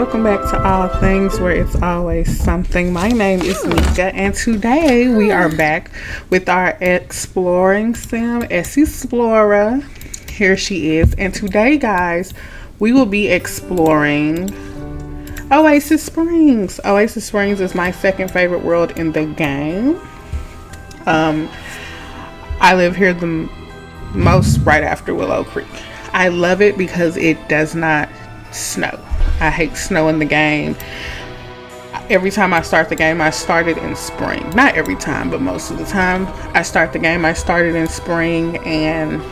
welcome back to All Things Where It's Always Something. My name is Nika, and today we are back with our exploring sim, Esse Splora. Here she is, and today, guys, we will be exploring Oasis Springs. Oasis Springs is my second favorite world in the game. I live here the most right after Willow Creek. I love it because it does not snow. I hate snow in the game. Every time I start the game, I start it in spring. Not every time, but most of the time I start the game, I start it in spring, and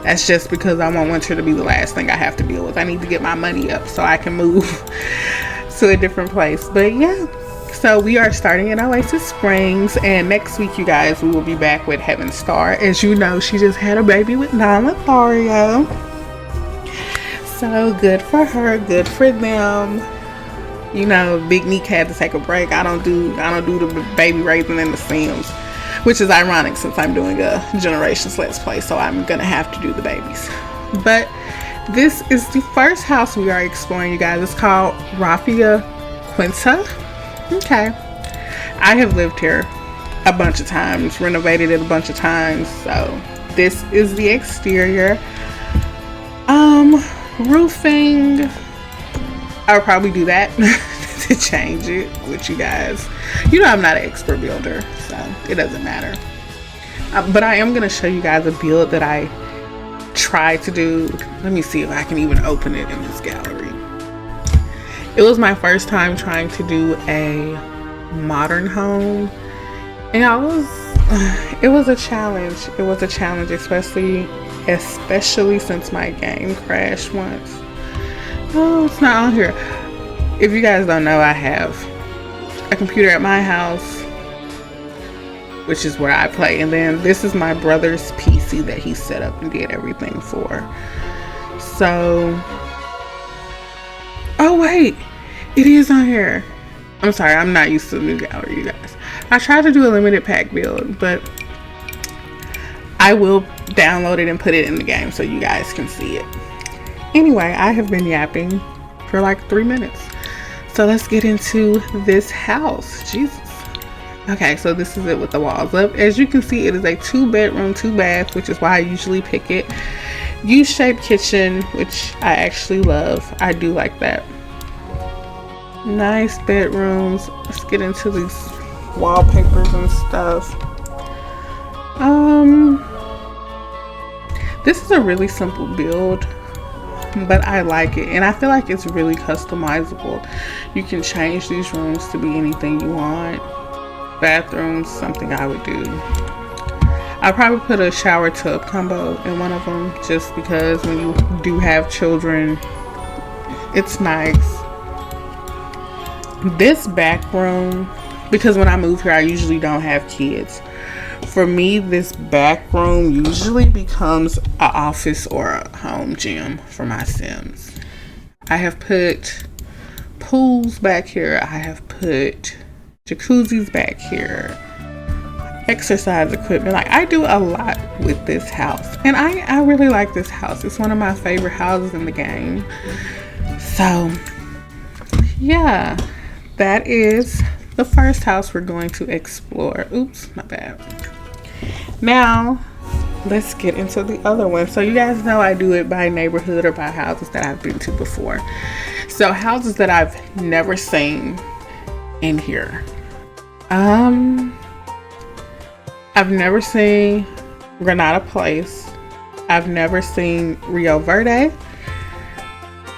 that's just because I want winter to be the last thing I have to deal with. I need to get my money up so I can move to a different place. But yeah, so we are starting in Oasis Springs, and next week, you guys, we will be back with Heaven Star. As you know, she just had a baby with non-Lothario. So good for her, good for them. You know, Big Neek had to take a break. I don't do the baby raising in the Sims, which is ironic since I'm doing a Generations Let's Play, so I'm gonna have to do the babies. But this is the first house we are exploring, you guys. It's called Raffia Quinta. Okay, I have lived here a bunch of times, renovated it a bunch of times. So this is the exterior. Roofing, I'll probably do that to change it with you guys. You know, I'm not an expert builder, so it doesn't matter. But I am going to show you guys a build that I tried to do. Let me see if I can even open it in this gallery. It was my first time trying to do a modern home, and it was a challenge. It was a challenge, especially since my game crashed once. Oh, it's not on here. If you guys don't know, I have a computer at my house, which is where I play, and then this is my brother's PC that he set up and did everything for. So, oh wait, it is on here. I'm sorry, I'm not used to the new gallery, you guys. I tried to do a limited pack build, but I will download it and put it in the game so you guys can see it. Anyway, I have been yapping for like 3 minutes. So let's get into this house. Jesus. Okay, so this is it with the walls up. As you can see, it is a 2-bedroom, 2-bath, which is why I usually pick it. U-shaped kitchen, which I actually love. I do like that. Nice bedrooms. Let's get into these wallpapers and stuff. This is a really simple build, but I like it, and I feel like it's really customizable. You can change these rooms to be anything you want. Bathrooms, something I would do. I'll probably put a shower tub combo in one of them, just because when you do have children, it's nice. This back room, because when I move here, I usually don't have kids. For me, this back room usually becomes an office or a home gym for my Sims. I have put pools back here. I have put jacuzzis back here. Exercise equipment. Like, I do a lot with this house. And I really like this house. It's one of my favorite houses in the game. So, yeah. That is the first house we're going to explore. Oops, my bad. Now, let's get into the other one. So you guys know I do it by neighborhood or by houses that I've been to before. So houses that I've never seen in here. I've never seen Granada Place. I've never seen Rio Verde.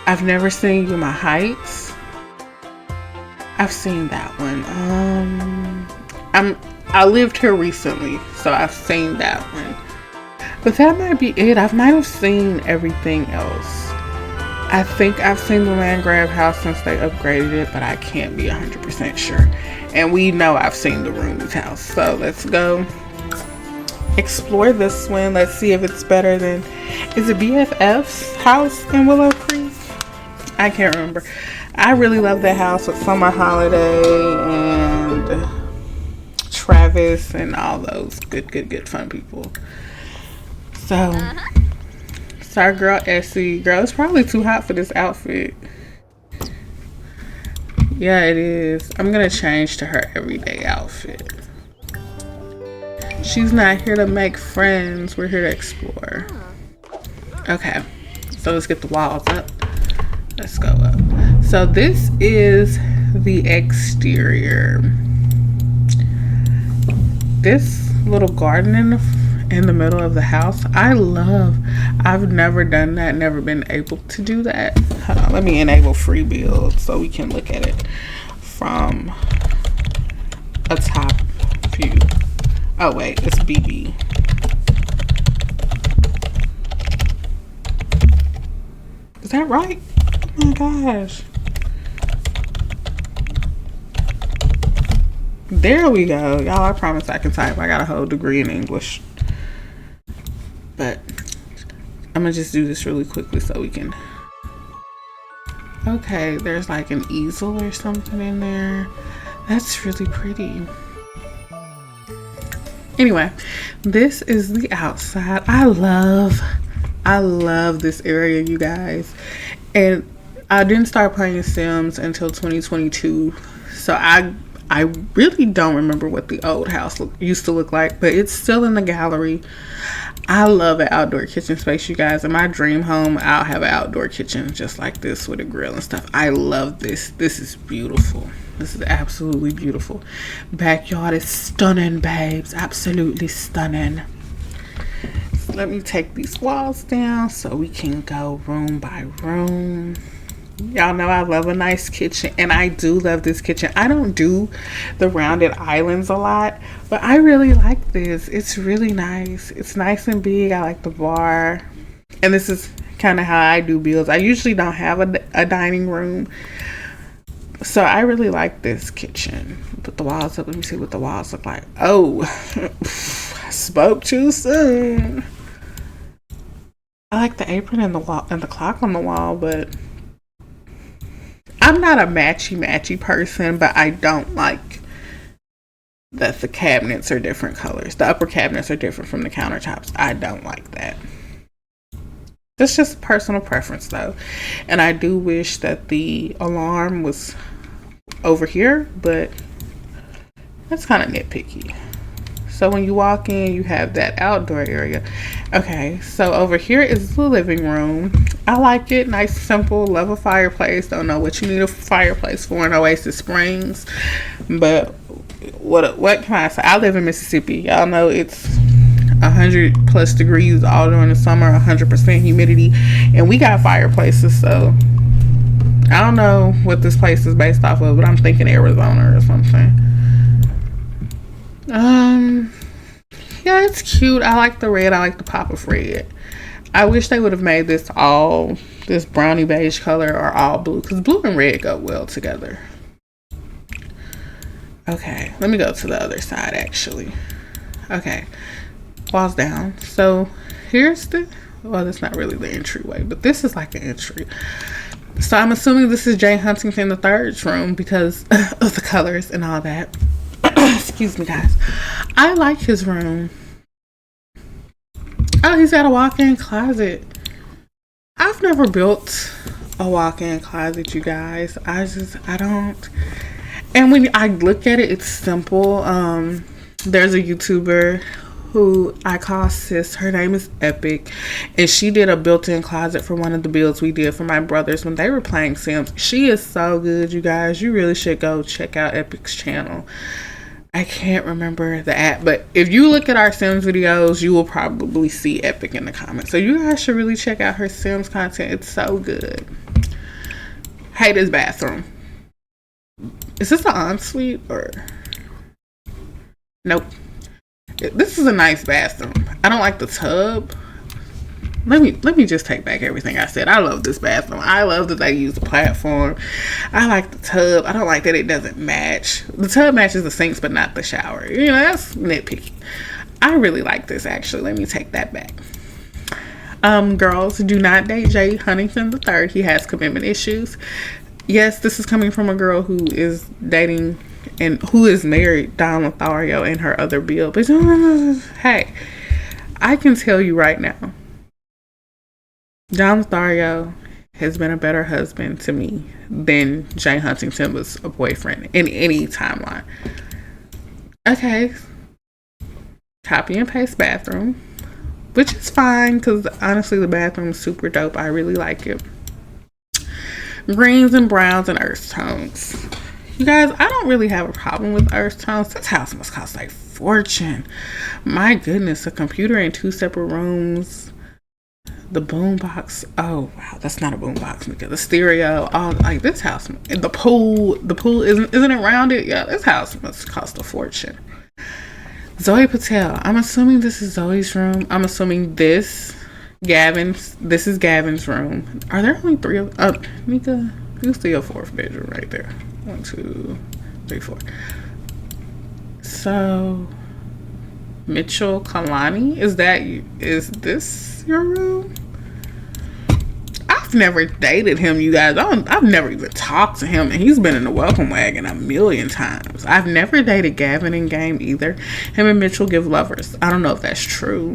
I've never seen Yuma Heights. I've seen that one. I lived here recently, so I've seen that one. But that might be it. I might have seen everything else. I think I've seen the land grab house since they upgraded it, but I can't be 100% sure. And we know I've seen the Rooney's house. So let's go explore this one. Let's see if it's better than... Is it BFF's house in Willow Creek? I can't remember. I really love that house with Summer Holiday and Travis and all those good fun people. So our girl Essie, girl, it's probably too hot for this outfit. Yeah, it is. I'm gonna change to her everyday outfit. She's not here to make friends. We're here to explore. Okay, so let's get the walls up. Let's go up. So this is the exterior. This little garden in the middle of the house, I love. I've never done that, never been able to do that. Hold on, let me enable free build so we can look at it from a top view. Oh wait, it's BB. Is that right? Oh my gosh. There we go. Y'all, I promise I can type. I got a whole degree in English. But I'm gonna just do this really quickly so we can. Okay, there's like an easel or something in there. That's really pretty. Anyway, this is the outside. I love this area, you guys. And I didn't start playing Sims until 2022. So I really don't remember what the old house used to look like, but it's still in the gallery. I love an outdoor kitchen space, you guys. In my dream home, I'll have an outdoor kitchen just like this with a grill and stuff. I love this. This is beautiful. This is absolutely beautiful. Backyard is stunning, babes. Absolutely stunning. So let me take these walls down so we can go room by room. Y'all know I love a nice kitchen, and I do love this kitchen. I don't do the rounded islands a lot, but I really like this. It's really nice. It's nice and big. I like the bar, and this is kind of how I do builds. I usually don't have a dining room, so I really like this kitchen. Put the walls up. Let me see what the walls look like. Oh, I spoke too soon. I like the apron and the wall and the clock on the wall, but I'm not a matchy person, but I don't like that the cabinets are different colors. The upper cabinets are different from the countertops. I don't like that. It's just personal preference though. And I do wish that the alarm was over here, but that's kind of nitpicky. So when you walk in, you have that outdoor area. Okay, so over here is the living room. I like it, nice, simple, love a fireplace. Don't know what you need a fireplace for in Oasis Springs, but what can I say? I live in Mississippi. Y'all know it's 100+ degrees all during the summer, 100% humidity, and we got fireplaces. So I don't know what this place is based off of, but I'm thinking Arizona or something. Yeah, it's cute. I like the red. I like the pop of red. I wish they would have made this brownie beige color or all blue, because blue and red go well together. Okay, let me go to the other side actually. Okay, walls down. So here's well, that's not really the entryway, but this is like an entry. So I'm assuming this is Jay Huntington III's room because of the colors and all that. Excuse me, guys. I like his room. Oh, he's got a walk-in closet. I've never built a walk-in closet, you guys. I don't. And when I look at it, it's simple. There's a YouTuber who I call sis. Her name is Epic, and she did a built-in closet for one of the builds we did for my brothers when they were playing Sims. She is so good, you guys. You really should go check out Epic's channel. I can't remember the app, but if you look at our Sims videos, you will probably see Epic in the comments. So you guys should really check out her Sims content. It's so good. Hate this bathroom. Is this an ensuite or? Nope. This is a nice bathroom. I don't like the tub. Let me just take back everything I said. I love this bathroom. I love that they use the platform. I like the tub. I don't like that it doesn't match. The tub matches the sinks, but not the shower. You know, that's nitpicky. I really like this, actually. Let me take that back. Girls, do not date Jay Huntington III. He has commitment issues. Yes, this is coming from a girl who is dating and who is married Don Lothario and her other build. But hey, I can tell you right now, Don Lothario has been a better husband to me than Jay Huntington was a boyfriend in any timeline. Okay. Copy and paste bathroom, which is fine because honestly the bathroom is super dope. I really like it. Greens and browns and earth tones. You guys, I don't really have a problem with earth tones. This house must cost like fortune. My goodness, a computer in 2 separate rooms. The boom box. Oh wow, that's not a boom box, because the stereo. Oh, like this house. The pool isn't it rounded? Yeah, this house must cost a fortune. Zoe Patel. I'm assuming this is Zoe's room. I'm assuming this is Gavin's room. Are there only 3 of Nika, you see a 4th bedroom right there. 1, 2, 3, 4. So Mitchell Kalani, is this your room? I've never dated him, you guys. I've never even talked to him, and he's been in the welcome wagon a million times. I've never dated Gavin in game either. Him and Mitchell give lovers. I don't know if that's true.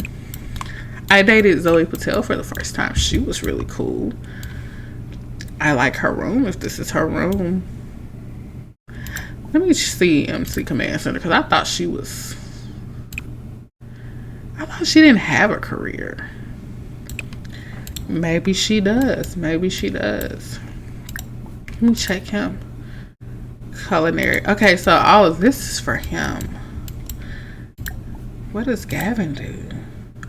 I dated Zoe Patel for the first time. She was really cool. I like her room, if this is her room. Let me see MC Command Center, because I thought she didn't have a career. Maybe she does. Let me check him. Culinary. Okay, so all of this is for him. What does Gavin do?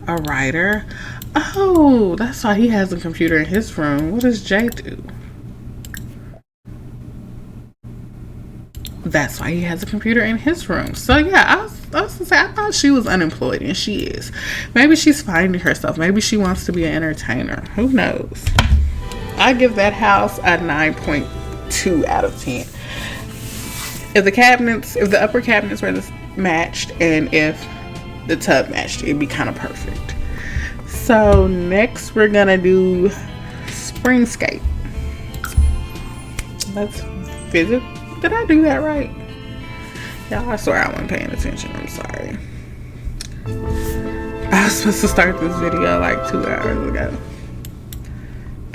A writer? Oh, that's why he has a computer in his room. What does Jay do? That's why he has a computer in his room. So yeah, I was gonna say, I thought she was unemployed, and she is. Maybe she's finding herself. Maybe she wants to be an entertainer. Who knows? I give that house a 9.2 out of 10. If the upper cabinets were matched, and if the tub matched, it'd be kind of perfect. So next we're gonna do Springscape. Let's visit. Did I do that right? Y'all, I swear I wasn't paying attention. I'm sorry. I was supposed to start this video like 2 hours ago.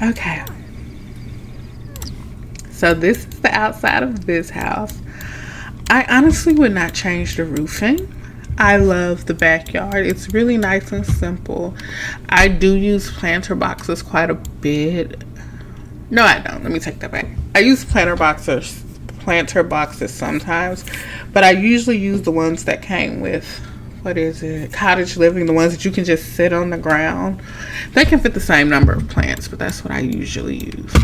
Okay. So this is the outside of this house. I honestly would not change the roofing. I love the backyard. It's really nice and simple. I do use planter boxes quite a bit. No, I don't. Let me take that back. I use planter boxes sometimes, but I usually use the ones that came with, what is it, cottage living, the ones that you can just sit on the ground. They can fit the same number of plants, but that's what I usually use.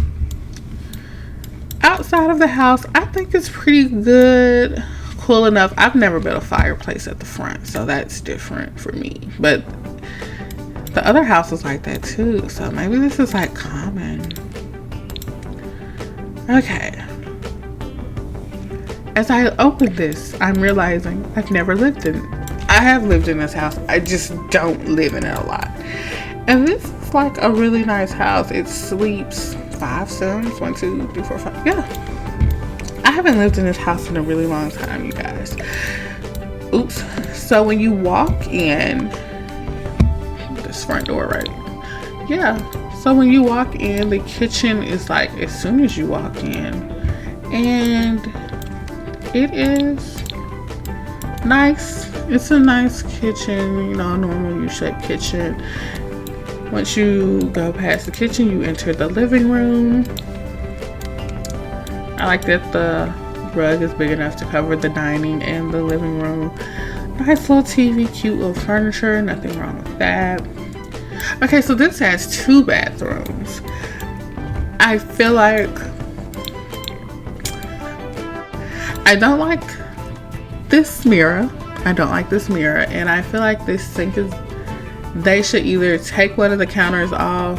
Outside of the house, I think it's pretty good, cool enough. I've never built a fireplace at the front, so that's different for me, but the other house is like that too, so maybe this is like common. Okay. As I open this, I'm realizing I have lived in this house. I just don't live in it a lot. And this is like a really nice house. It sleeps 5 Sims. 1, 2, 3, 4, 5. Yeah. I haven't lived in this house in a really long time, you guys. Oops. So when you walk in, this front door, right? Yeah. So when you walk in, the kitchen is like as soon as you walk in. And it is nice. It's a nice kitchen, you know, a normal U-shaped kitchen. Once you go past the kitchen, you enter the living room. I like that the rug is big enough to cover the dining and the living room. Nice little TV, cute little furniture, nothing wrong with that. Okay, so this has 2 bathrooms. I feel like I don't like this mirror. And I feel like this sink they should either take one of the counters off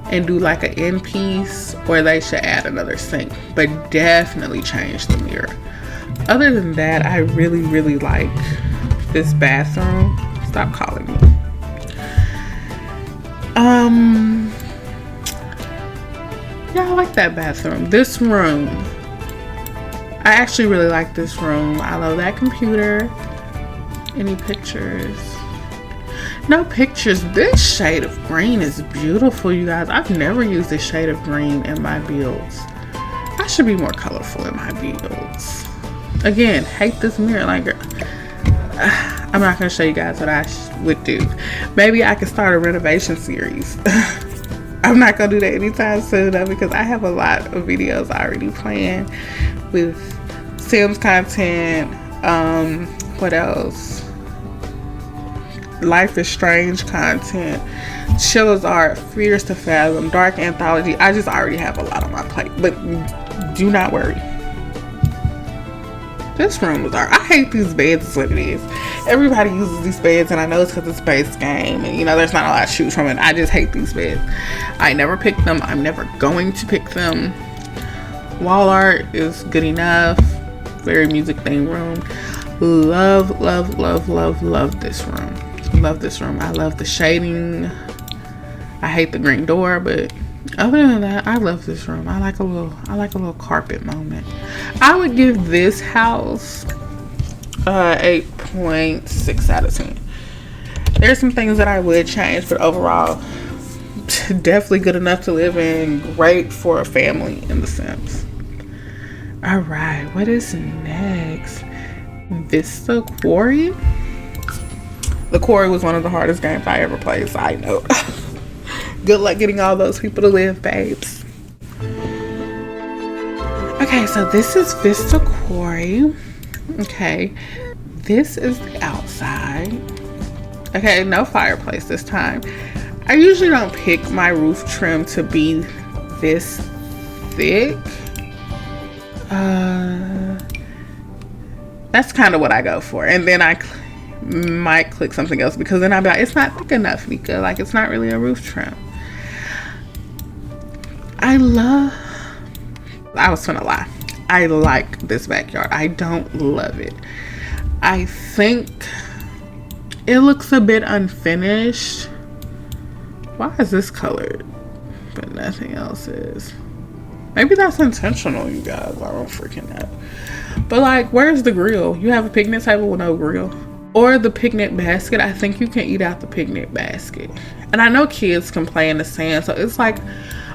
and do like an end piece, or they should add another sink, but definitely change the mirror. Other than that, I really, really like this bathroom. Stop calling me. Yeah, I like that bathroom. This room, I actually really like this room. I love that computer. Any pictures? No pictures. This shade of green is beautiful, you guys. I've never used this shade of green in my builds. I should be more colorful in my builds. Again, hate this mirror. Like, I'm not gonna show you guys what I would do. Maybe I could start a renovation series. I'm not gonna do that anytime soon though, because I have a lot of videos already planned with Sims content. What else? Life is Strange content, Chilla's Art, Fears to Fathom, Dark Anthology. I just already have a lot on my plate, but do not worry. This room is art. I hate these beds is what it is. Everybody uses these beds, and I know it's because it's base game, and you know there's not a lot to choose from it. I just hate these beds. I never pick them. I'm never going to pick them. Wall art is good enough. Very music theme room. Love, love, love, love, love this room. Love this room. I love the shading. I hate the green door, but other than that, I love this room. I like a little carpet moment. I would give this house 8.6 out of 10. There's some things that I would change, but overall, definitely good enough to live in. Great for a family in The Sims. All right, what is next? Vista Quarry. The Quarry was one of the hardest games I ever played. Side note. Good luck getting all those people to live, babes. Okay, so this is Vista Quarry. Okay, this is the outside. Okay, no fireplace this time. I usually don't pick my roof trim to be this thick. That's kind of what I go for, and then I might click something else because then I'll be like, it's not thick enough, Nika. Like, it's not really a roof trim. I was gonna lie. I like this backyard. I don't love it. I think it looks a bit unfinished. Why is this colored but nothing else is? Maybe that's intentional, you guys. I don't freaking know. But like, where's the grill? You have a picnic table with no grill? Or the picnic basket. I think you can eat out the picnic basket. And I know kids can play in the sand, so it's like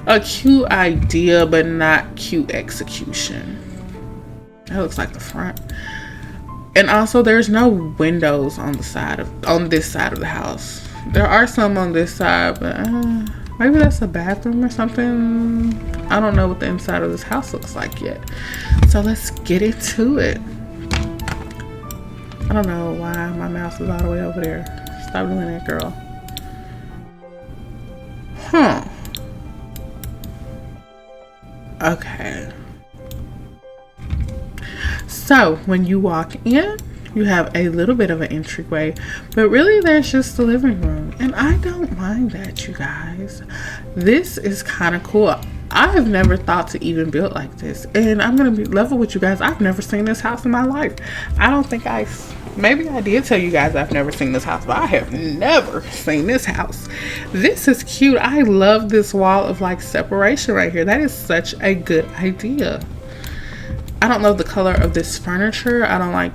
a cute idea, but not cute execution. That looks like the front. And also, there's no windows on this side of the house. There are some on this side, but maybe that's a bathroom or something. I don't know what the inside of this house looks like yet. So let's get into it. I don't know why my mouse is all the way over there. Stop doing that, girl. Huh. Okay. So when you walk in, you have a little bit of an entryway, but really there's just the living room. And I don't mind that, you guys. This is kind of cool. I have never thought to even build like this. And I'm going to be level with you guys. I've never seen this house in my life. I don't think maybe I did tell you guys I've never seen this house, but I have never seen this house. This is cute. I love this wall of like separation right here. That is such a good idea. I don't love the color of this furniture. I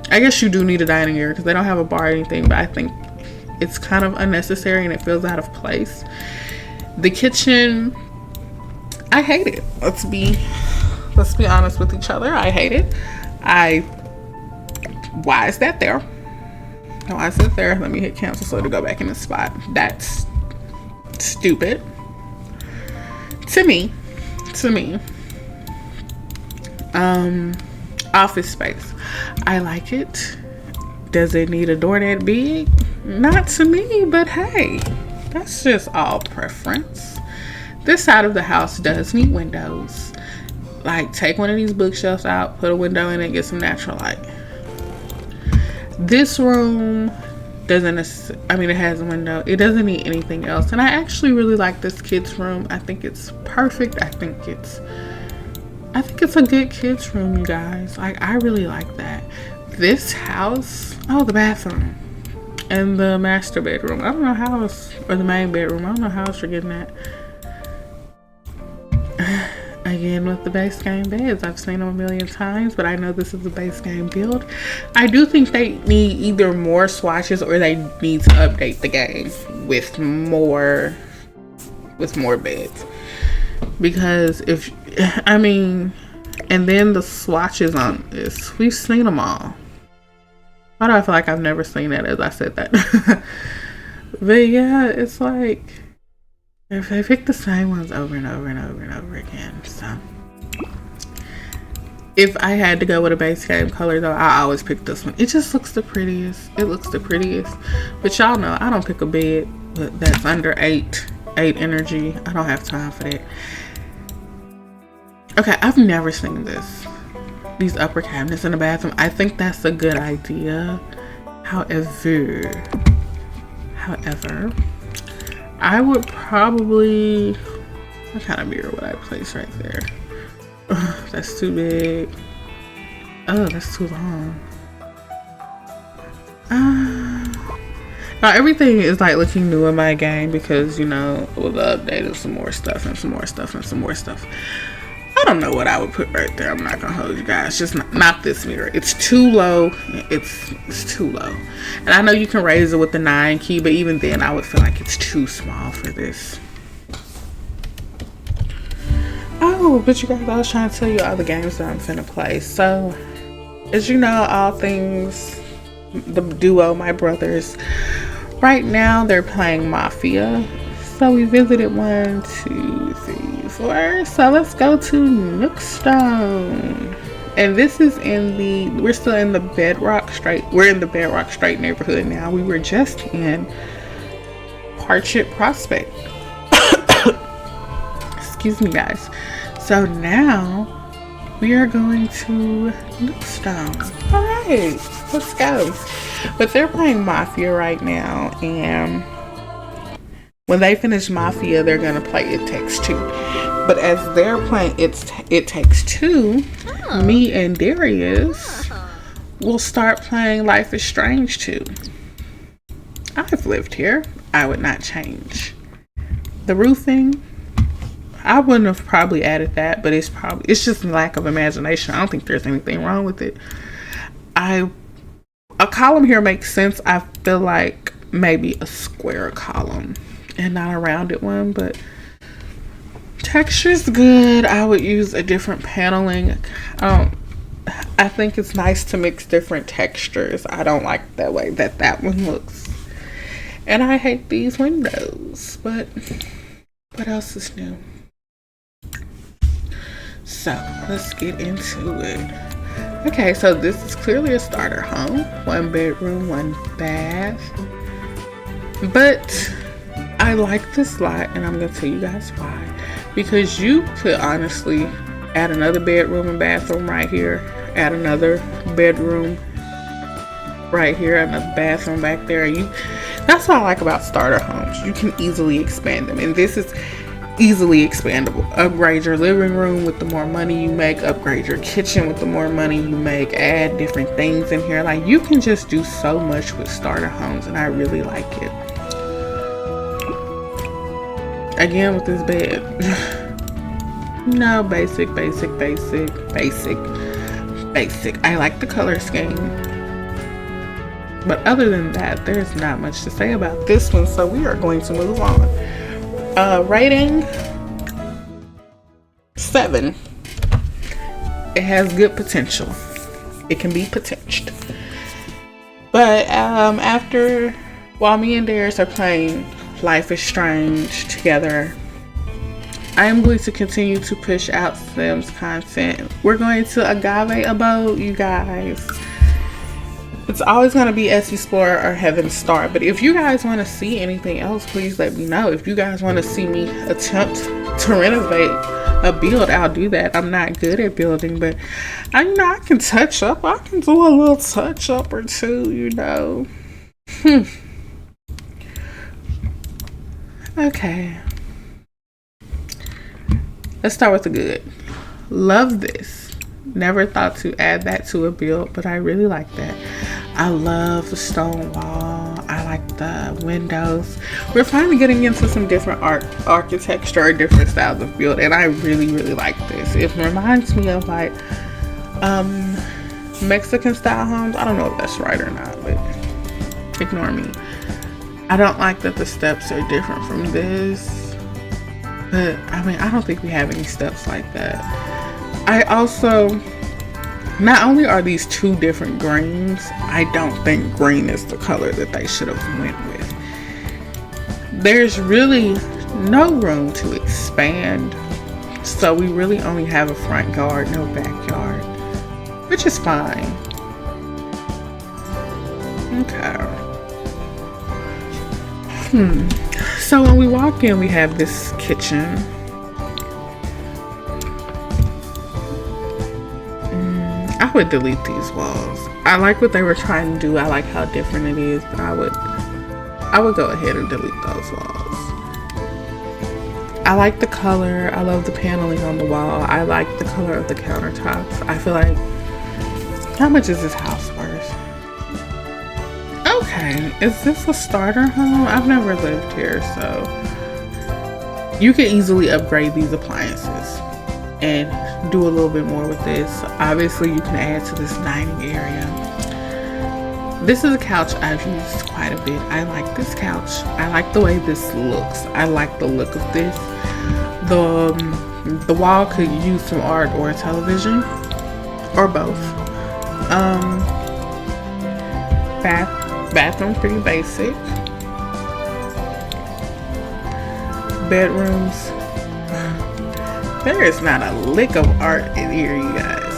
guess you do need a dining area because they don't have a bar or anything, but I think it's kind of unnecessary and it feels out of place. The kitchen, I hate it. Let's be honest with each other. I hate it. Why is that there? Why is it there? Let me hit cancel so to go back in the spot. That's stupid. To me. Office space. I like it. Does it need a door that big? Not to me, but hey, that's just all preference. This side of the house does need windows. Like, take one of these bookshelves out, put a window in it, get some natural light. This room it has a window. It doesn't need anything else. And I actually really like this kids room. I think it's perfect. I think it's a good kids room, you guys. Like, I really like that. This house, the bathroom and the master bedroom. I don't know how or the main bedroom. I don't know how else you're getting that. Again, again with the base game beds. I've seen them a million times, but I know this is a base game build. I do think they need either more swatches or they need to update the game with more beds. Because and then the swatches on this, we've seen them all. Why do I feel like I've never seen that as I said that? But yeah, it's like if they pick the same ones over and over and over and over again. So if I had to go with a base game color though, I always pick this one. It just looks the prettiest. It looks the prettiest. But y'all know I don't pick a bed that's under 8 energy. I don't have time for that. Okay, I've never seen these upper cabinets in the bathroom. I think that's a good idea. However, I would probably, what kind of mirror would I place right there? Ugh, that's too big. Oh, that's too long. Now everything is like looking new in my game because, you know, with the update of some more stuff and some more stuff and some more stuff. I don't know what I would put right there. I'm not gonna hold you guys. Just not this mirror. It's too low. It's too low. And I know you can raise it with the 9 key, but even then I would feel like it's too small for this. Oh, but you guys, I was trying to tell you all the games that I'm finna play. So, as you know, all things, the duo, my brothers, right now they're playing Mafia. So we visited 1, 2, 3, 4. So let's go to Nookstone. And this is we're still in the Bedrock Strait. We're in the Bedrock Strait neighborhood now. We were just in Parchit Prospect. Excuse me, guys. So now we are going to Nookstone. All right, let's go. But they're playing Mafia right now, and when they finish Mafia, they're gonna play It Takes Two. But as they're playing It Takes Two, me and Darius will start playing Life is Strange 2. I've lived here. I would not change. The roofing, I wouldn't have probably added that, but it's just lack of imagination. I don't think there's anything wrong with it. A column here makes sense. I feel like maybe a square column and not a rounded one, but texture's good. I would use a different paneling. I think it's nice to mix different textures. I don't like that way that one looks. And I hate these windows, but what else is new? So let's get into it. Okay, so this is clearly a starter home. 1 bedroom, 1 bath. But I like this lot, and I'm gonna tell you guys why. Because you could honestly add another bedroom and bathroom right here, add another bedroom right here, another bathroom back there. That's what I like about starter homes. You can easily expand them, and this is easily expandable. Upgrade your living room with the more money you make, upgrade your kitchen with the more money you make, add different things in here. Like, you can just do so much with starter homes, and I really like it. Again, with this bed, no, basic. I like the color scheme, but other than that, there's not much to say about this one, so we are going to move on. Rating 7. It has good potential. It can be potential. But while me and Darius are playing Life is Strange together, I am going to continue to push out Sims content. We're going to Agave Abode, you guys. It's always going to be Esse Splora or Heaven Star. But if you guys want to see anything else, please let me know. If you guys want to see me attempt to renovate a build, I'll do that. I'm not good at building, but I can touch up. I can do a little touch up or two, you know. Okay. Let's start with the good. Love this. Never thought to add that to a build, but I really like that. I love the stone wall. I like the windows. We're finally getting into some different architecture or different styles of build, and I really like this. It reminds me of like Mexican style homes. I don't know if that's right or not, but ignore me. I don't like that the steps are different from this, but I mean, I don't think we have any steps like that. I also, not only are these two different greens, I don't think green is the color that they should have went with. There's really no room to expand, so we really only have a front yard, no backyard, which is fine. Okay. So when we walk in, we have this kitchen. I would delete these walls. I like what they were trying to do. I like how different it is, but I would go ahead and delete those walls. I like the color. I love the paneling on the wall. I like the color of the countertops. I feel like, how much is this house worth? Okay, is this a starter home? I've never lived here, so you can easily upgrade these appliances and do a little bit more with this. Obviously, you can add to this dining area. This is a couch I've used quite a bit. I like this couch. I like the way this looks. I like the look of this. The wall could use some art or a television, or both. Bathroom pretty basic. Bedrooms, there is not a lick of art in here, you guys.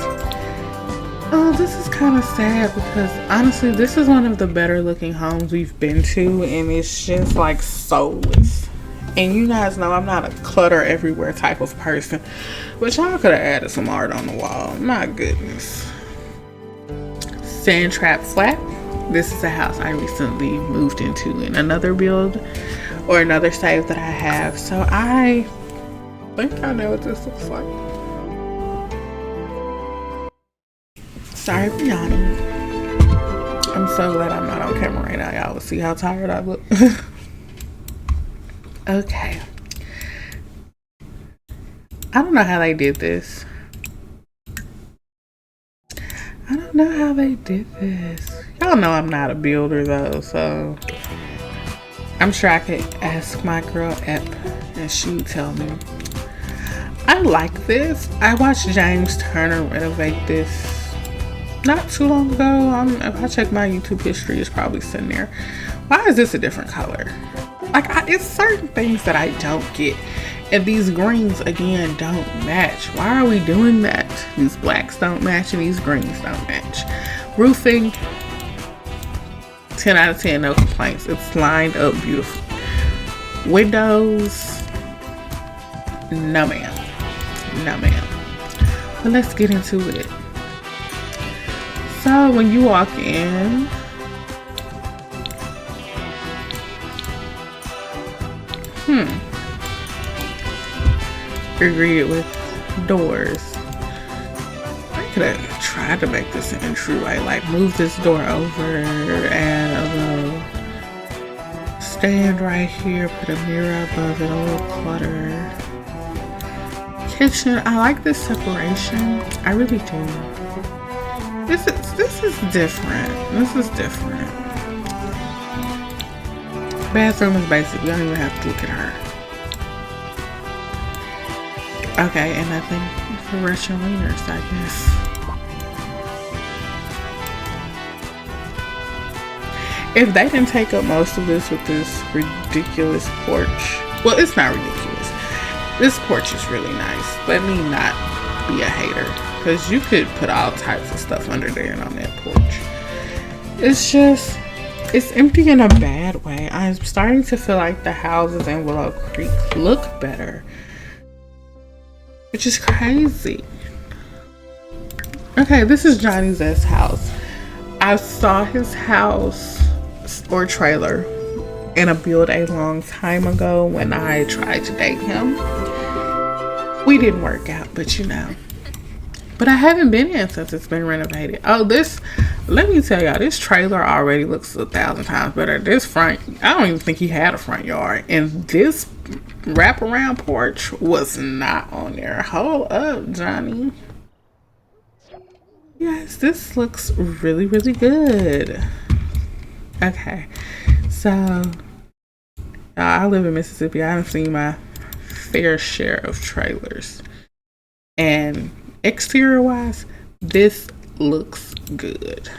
Oh, this is kind of sad because honestly, this is one of the better looking homes we've been to, and it's just like soulless. And you guys know I'm not a clutter everywhere type of person, but y'all could have added some art on the wall. My goodness. Sand Trap Flat. This is a house I recently moved into in another build or another save that I have. So I think I know what this looks like. Sorry for yawning. I'm so glad I'm not on camera right now. Y'all will see how tired I look. Okay. I don't know how they did this. I don't know how they did this. Y'all know I'm not a builder though, so I'm sure I could ask my girl Ep and she would tell me. I like this. I watched James Turner renovate this not too long ago. If I check my YouTube history, it's probably sitting there. Why is this a different color? Like, it's certain things that I don't get. And these greens, again, don't match. Why are we doing that? These blacks don't match and these greens don't match. Roofing, 10 out of 10, no complaints. It's lined up beautiful. Windows, no ma'am. No ma'am. But let's get into it. So when you walk in, you're greeted with doors. I could have tried to make this an entryway, like move this door over, add a little stand right here, put a mirror above it, a little clutter. Kitchen, I like this separation. I really do. This is different. This is different. Bathroom is basic. We don't even have to look at her. Okay, and nothing for Russian wieners, I guess. If they didn't take up most of this with this ridiculous porch, well, it's not ridiculous. This porch is really nice. Let me not be a hater, because you could put all types of stuff under there and on that porch. It's just, it's empty in a bad way. I'm starting to feel like the houses in Willow Creek look better, which is crazy. Okay, this is Johnny Z's house. I saw his house or trailer in a build a long time ago when I tried to date him. We didn't work out, but you know. But I haven't been in since it's been renovated. Oh, this, Let me tell y'all, this trailer already looks 1,000 times better. This front, I don't even think he had a front yard. And this wraparound porch was not on there. Hold up, Johnny. Yes, this looks really, really good. Okay, so I live in Mississippi. I haven't seen my fair share of trailers. And exterior wise, this looks good.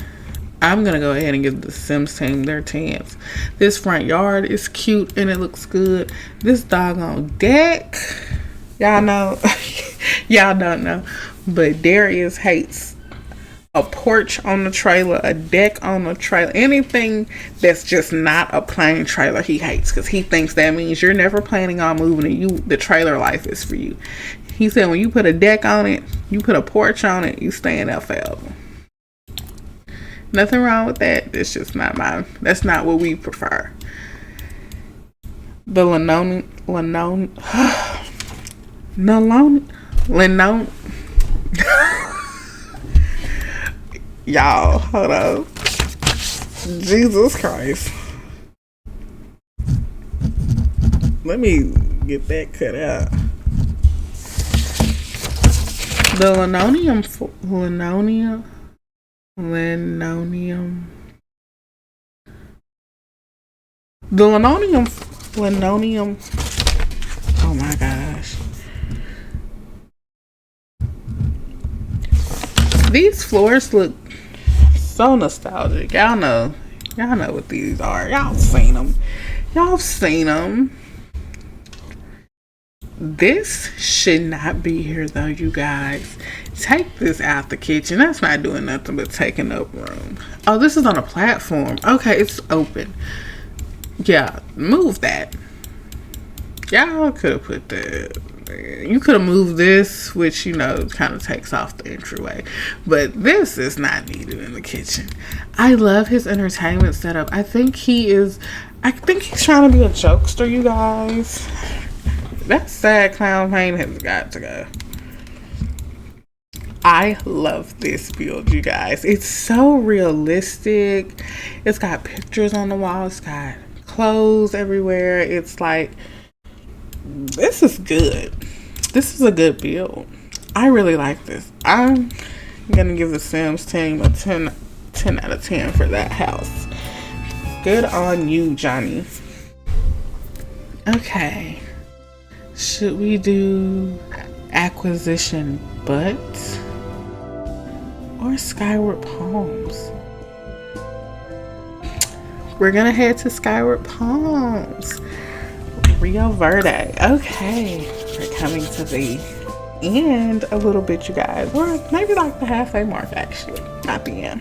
I'm gonna go ahead and give the Sims team their 10s. This front yard is cute and it looks good. This doggone deck, y'all know, y'all don't know, but Darius hates a porch on the trailer, a deck on the trailer, anything that's just not a plain trailer he hates, because he thinks that means you're never planning on moving and the trailer life is for you. He said when you put a deck on it, you put a porch on it, you stay in there forever. Nothing wrong with that. It's just not that's not what we prefer. The linoleum y'all, hold on. Jesus Christ. Let me get that cut out. The linoleum, oh my gosh. These floors look so nostalgic. Y'all know what these are. Y'all seen them. This should not be here though, you guys. Take this out the kitchen. That's not doing nothing but taking up room. Oh, this is on a platform. Okay, it's open. Yeah, move that. Y'all could have put that. You could have moved this, which, kind of takes off the entryway. But this is not needed in the kitchen. I love his entertainment setup. I think he's trying to be a jokester, you guys. That sad clown paint has got to go. I love this build, you guys. It's so realistic. It's got pictures on the wall. It's got clothes everywhere. It's like, this is good. This is a good build. I really like this. I'm gonna give the Sims team a 10 out of 10 for that house. Good on you, Johnny. Okay. Should we do Acquisition But or Skyward Palms? We're gonna head to Skyward Palms. Rio Verde. Okay, we're coming to the end a little bit, you guys, or maybe like the halfway mark, actually, not the end.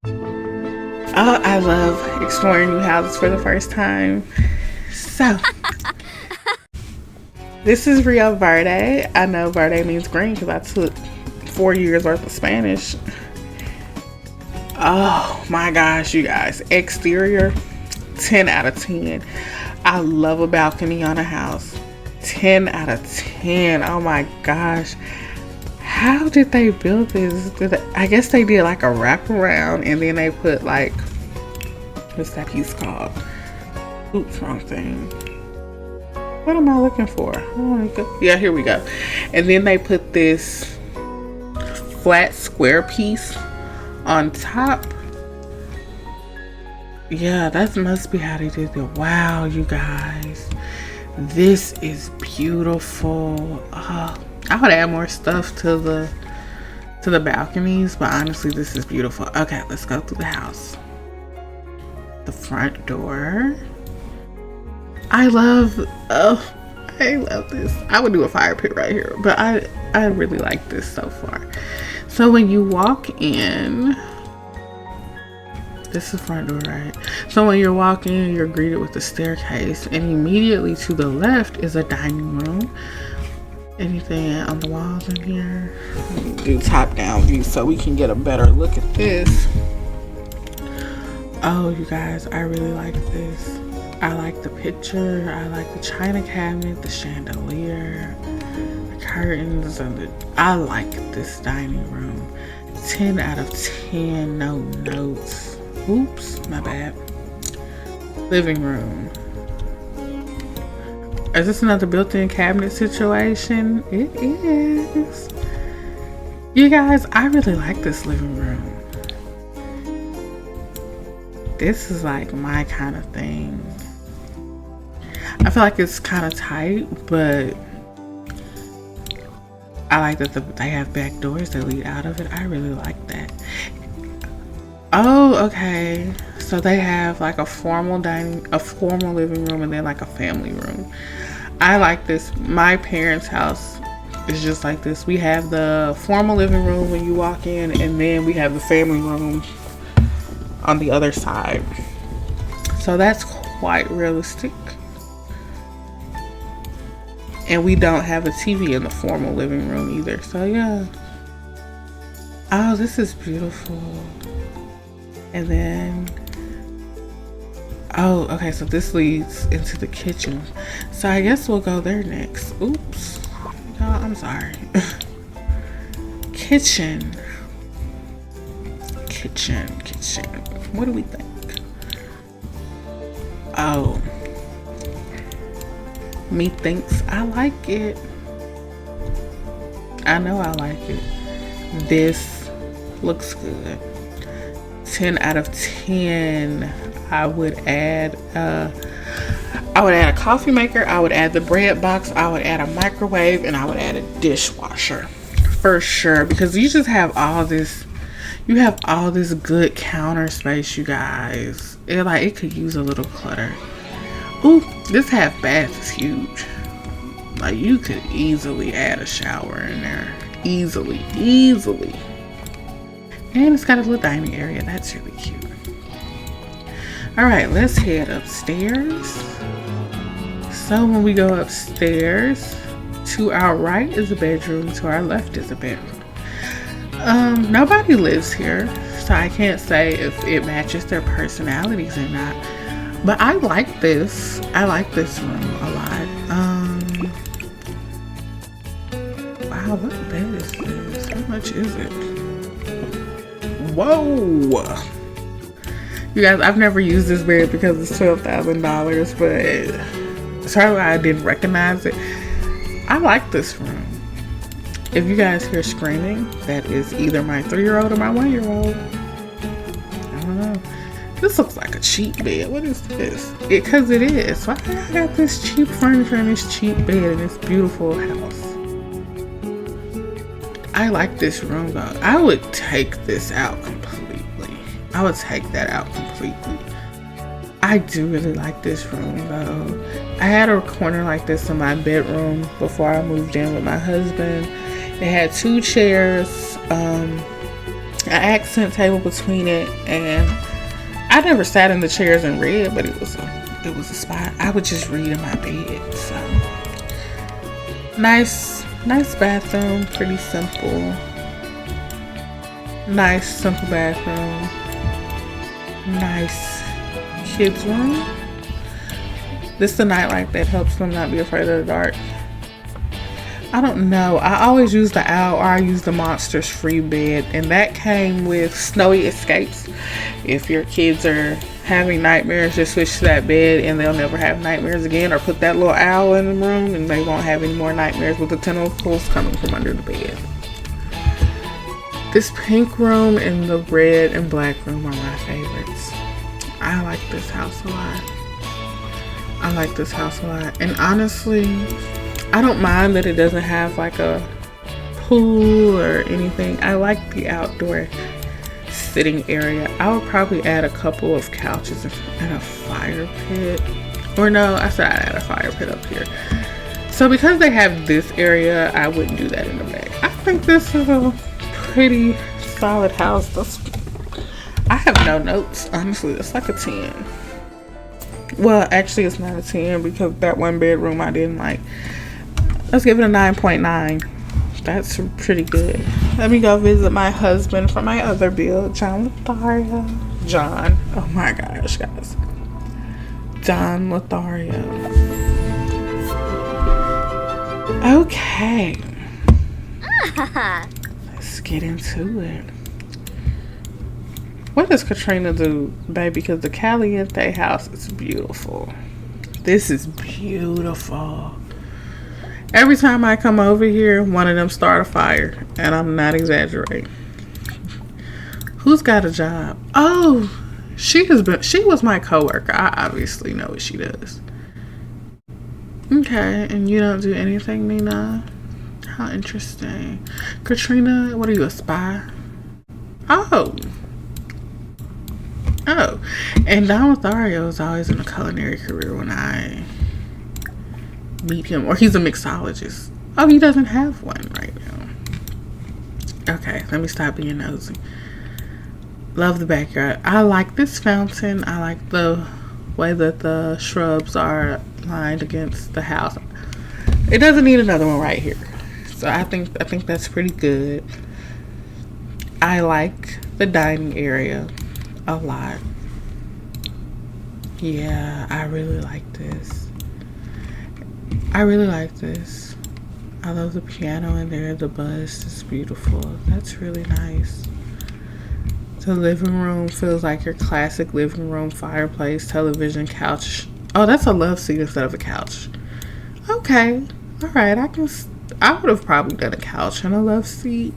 Oh, I love exploring new houses for the first time. So this is Rio Verde. I know Verde means green because I took 4 years worth of Spanish. Oh my gosh, you guys. Exterior, 10 out of 10. I love a balcony on a house. 10 out of 10. Oh my gosh. How did they build this? I guess they did like a wraparound and then they put like, what's that piece called? Oops, wrong thing. What am I looking for? Yeah, here we go. And then they put this flat square piece on top. Yeah, that must be how they did it. Wow, you guys, this is beautiful. I would add more stuff to the balconies, but honestly, this is beautiful. Okay, let's go through the house. The front door. I love this. I would do a fire pit right here, but I really like this so far. So when you walk in, this is the front door, right? So when you're walking, you're greeted with a staircase, and immediately to the left is a dining room. Anything on the walls in here? Let me do top down view so we can get a better look at this. Oh, you guys, I really like this. I like the picture. I like the china cabinet, the chandelier, the curtains, and I like this dining room. 10 out of 10. No notes. Oops, my bad. Living room. Is this another built-in cabinet situation? It is. You guys, I really like this living room. This is like my kind of thing. I feel like it's kind of tight, but I like that they have back doors that lead out of it. I really like that. Oh, okay. So they have like a formal living room, and then like a family room. I like this. My parents' house is just like this. We have the formal living room when you walk in, and then we have the family room on the other side. So that's quite realistic. And we don't have a TV in the formal living room either. So yeah. Oh, this is beautiful. And then, oh, okay, so this leads into the kitchen. So I guess we'll go there next. Oops. No, I'm sorry. Kitchen. What do we think? Oh. Methinks I like it. I know I like it. This looks good. 10 out of 10. I would add a coffee maker. I would add the bread box. I would add a microwave, and I would add a dishwasher for sure, because you just have all this. You have all this good counter space, you guys. It could use a little clutter. Ooh, this half bath is huge. Like, you could easily add a shower in there. Easily. And it's got a little dining area. That's really cute. Alright, let's head upstairs. So when we go upstairs, to our right is a bedroom, to our left is a bedroom. Nobody lives here, so I can't say if it matches their personalities or not. But I like this. I like this room a lot. Wow, what bed is this? How much is it? Whoa! You guys, I've never used this bed because it's $12,000, but it's probably why I didn't recognize it. I like this room. If you guys hear screaming, that is either my 3-year-old or my 1-year-old. I don't know. This looks like a cheap bed. What is this? Because it is. Why I got this cheap furniture and this cheap bed in this beautiful house? I like this room though. I would take this out completely. I would take that out completely. I do really like this room though. I had a corner like this in my bedroom before I moved in with my husband. It had 2 chairs, an accent table between it, and I never sat in the chairs and read, but it was a spot. I would just read in my bed. So nice bathroom, pretty simple. Nice simple bathroom. Nice kids room. This is a nightlight that helps them not be afraid of the dark. I don't know. I always use the Owl, or I use the Monsters Free bed, and that came with Snowy Escapes. If your kids are having nightmares, just switch to that bed and they'll never have nightmares again, or put that little owl in the room and they won't have any more nightmares with the tentacles coming from under the bed. This pink room and the red and black room are my favorites. I like this house a lot. And honestly, I don't mind that it doesn't have like a pool or anything. I like the outdoor sitting area. I would probably add a couple of couches and a fire pit. Or no, I said I'd add a fire pit up here. So because they have this area, I wouldn't do that in the back. I think this is a pretty solid house. I have no notes, honestly. It's like a 10. Well, actually it's not a 10 because that one bedroom I didn't like. Let's give it a 9.9. That's pretty good. Let me go visit my husband for my other build, John Lothario. John. Oh my gosh, guys. John Lothario. Okay. Let's get into it. What does Katrina do, baby? Because the Caliente house is beautiful. This is beautiful. Every time I come over here, one of them start a fire. And I'm not exaggerating. Who's got a job? Oh, she was my coworker. I obviously know what she does. Okay, and you don't do anything, Nina? How interesting. Katrina, what are you, a spy? Oh. And Don Lothario is always in a culinary career when I meet him. Or he's a mixologist. Oh, he doesn't have one right now. Okay, let me stop being nosy. Love the backyard. I like this fountain. I like the way that the shrubs are lined against the house. It doesn't need another one right here. So I think that's pretty good. I like the dining area a lot. Yeah, I really like this. I love the piano in there. The bust is beautiful. That's really nice. The living room feels like your classic living room, fireplace, television, couch. Oh, that's a love seat instead of a couch. Okay. All right. I would have probably done a couch and a love seat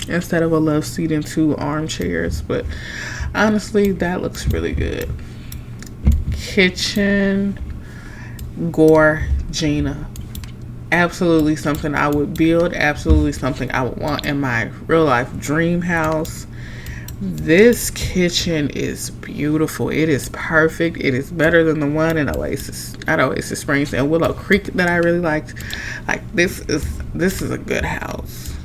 instead of a love seat and 2 armchairs. But honestly, that looks really good. Kitchen. Gorgina. Absolutely something I would build. Absolutely something I would want in my real life dream house. This kitchen is beautiful. It is perfect. It is better than the one in Oasis Springs and Willow Creek that I really liked. Like this is a good house.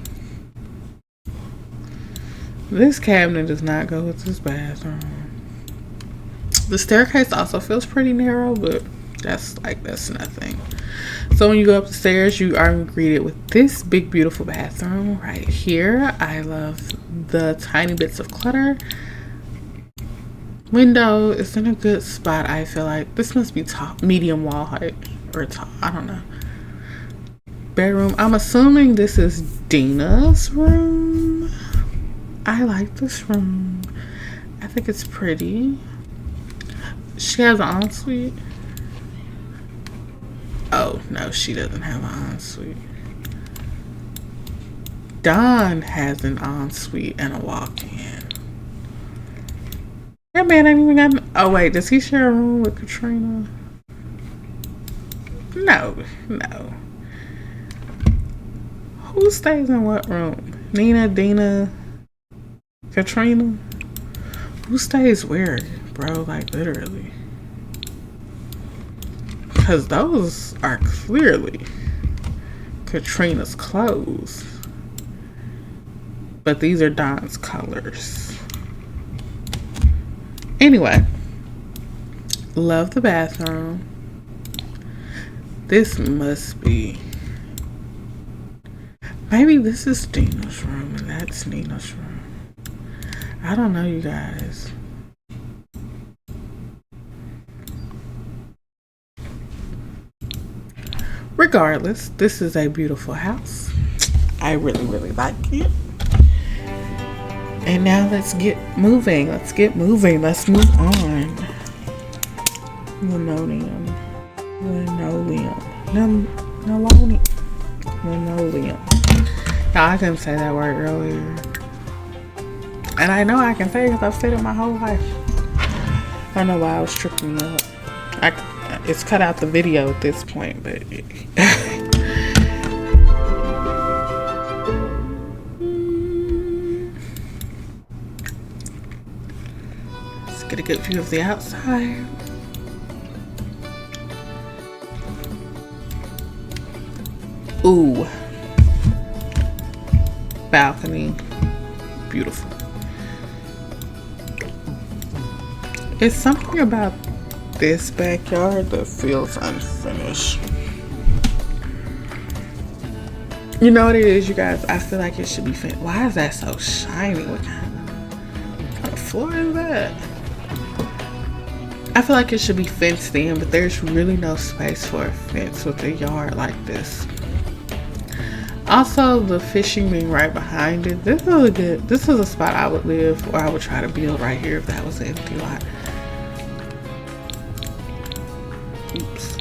This cabinet does not go with this bathroom. The staircase also feels pretty narrow, but that's nothing. So when you go up the stairs, you are greeted with this big, beautiful bathroom right here. I love the tiny bits of clutter. Window is in a good spot. I feel like this must be medium wall height or tall. I don't know. Bedroom. I'm assuming this is Dina's room. I like this room. I think it's pretty. She has an ensuite. Oh, no, she doesn't have an ensuite. Don has an ensuite and a walk-in. That man ain't even got... Oh, wait, does he share a room with Katrina? No. Who stays in what room? Nina, Dina, Katrina? Who stays where, bro? Like, literally. Because those are clearly Katrina's clothes. But these are Don's colors. Anyway. Love the bathroom. This must be... Maybe this is Dina's room and that's Nina's room. I don't know, you guys. Regardless, this is a beautiful house. I really, really like it. And now let's get moving. Let's move on. Linoleum. Now, I couldn't say that word earlier. And I know I can say it because I've said it my whole life. I don't know why I was tripping me up. It's cut out the video at this point, but let's get a good view of the outside. Ooh, balcony, beautiful. It's something about this backyard that feels unfinished. You know what it is, you guys? I feel like it should be finished. Why is that so shiny? What kind of floor is that? I feel like it should be fenced in, but there's really no space for a fence with a yard like this. Also, the fishing being right behind it. This is a good. This is a spot I would live, or I would try to build right here if that was an empty lot. Oops.